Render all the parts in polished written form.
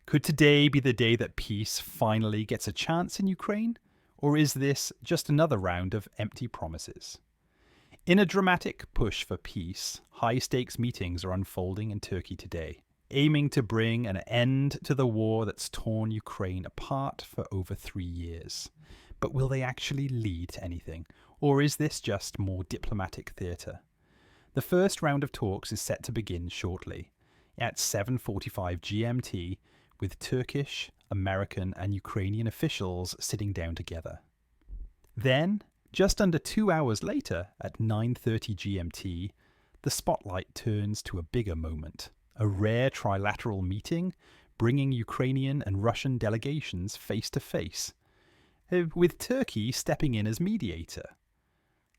Could today be the day that peace finally gets a chance in Ukraine? Or is this just another round of empty promises? In a dramatic push for peace, high-stakes meetings are unfolding in Turkey today, aiming to bring an end to the war that's torn Ukraine apart for over 3 years. But will they actually lead to anything? Or is this just more diplomatic theatre? The first round of talks is set to begin shortly, at 7:45 GMT, with Turkish, American and Ukrainian officials sitting down together. Then, just under 2 hours later, at 9:30 GMT, the spotlight turns to a bigger moment, a rare trilateral meeting bringing Ukrainian and Russian delegations face to face, with Turkey stepping in as mediator.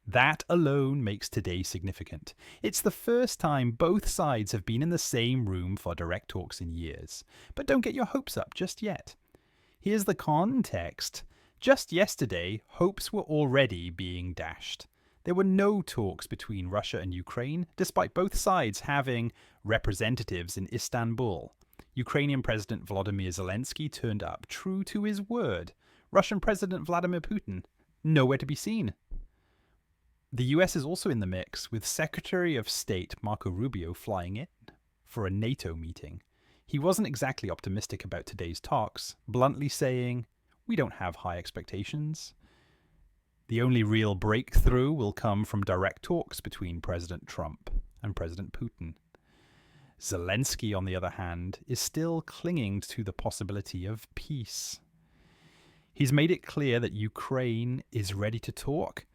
That alone makes today significant. It's the first time both sides have been in the same room for direct talks in years. But don't get your hopes up just yet. Here's the context. Just yesterday, hopes were already being dashed. There were no talks between Russia and Ukraine, despite both sides having representatives in Istanbul. Ukrainian President Volodymyr Zelensky turned up, true to his word. Russian President Vladimir Putin, nowhere to be seen. The US is also in the mix, with Secretary of State Marco Rubio flying in for a NATO meeting. He wasn't exactly optimistic about today's talks, bluntly saying, "We don't have high expectations." The only real breakthrough will come from direct talks between President Trump and President Putin. Zelensky, on the other hand, is still clinging to the possibility of peace. He's made it clear that Ukraine is ready to talk,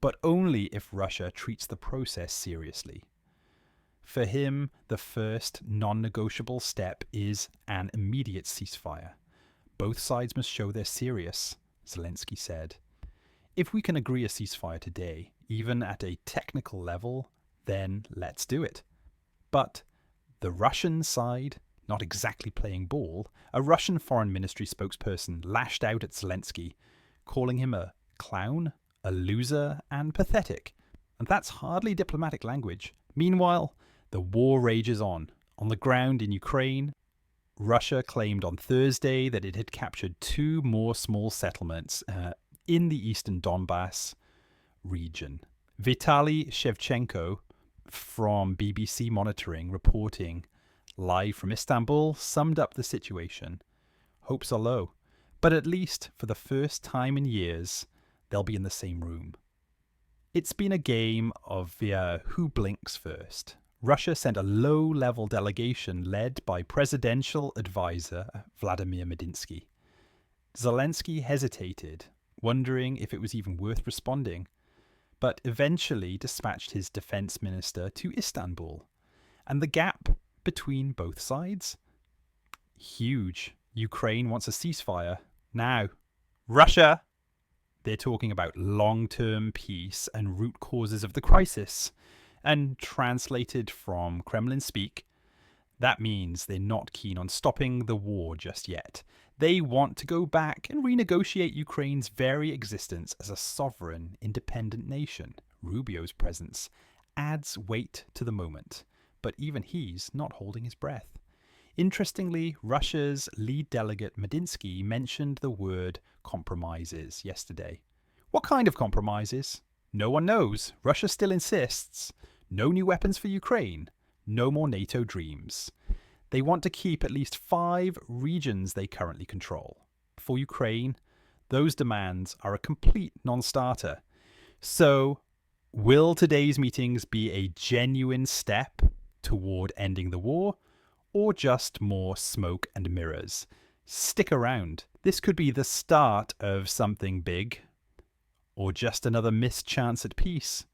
but only if Russia treats the process seriously. For him, the first non-negotiable step is an immediate ceasefire. Both sides must show they're serious, Zelensky said. If we can agree a ceasefire today, even at a technical level, then let's do it. But the Russian side, not exactly playing ball, a Russian foreign ministry spokesperson lashed out at Zelensky, calling him a clown, a loser, and pathetic. And that's hardly diplomatic language. Meanwhile, the war rages on. On the ground in Ukraine, Russia claimed on Thursday that it had captured 2 more small settlements in the eastern Donbass region. Vitaly Shevchenko from BBC Monitoring, reporting live from Istanbul, summed up the situation. Hopes are low, but at least for the first time in years, they'll be in the same room. It's been a game of who blinks first. Russia sent a low-level delegation led by presidential advisor Vladimir Medinsky. Zelensky hesitated, wondering if it was even worth responding, but eventually dispatched his defense minister to Istanbul. And the gap between both sides? Huge. Ukraine wants a ceasefire. Now, Russia, they're talking about long-term peace and root causes of the crisis. And translated from Kremlin speak, that means they're not keen on stopping the war just yet. They want to go back and renegotiate Ukraine's very existence as a sovereign, independent nation. Rubio's presence adds weight to the moment, but even he's not holding his breath. Interestingly, Russia's lead delegate Medinsky mentioned the word compromises yesterday. What kind of compromises? No one knows. Russia still insists. No new weapons for Ukraine. No more NATO dreams. They want to keep at least 5 regions they currently control. For Ukraine, those demands are a complete non-starter. So, will today's meetings be a genuine step toward ending the war, or just more smoke and mirrors? Stick around. This could be the start of something big, or just another missed chance at peace.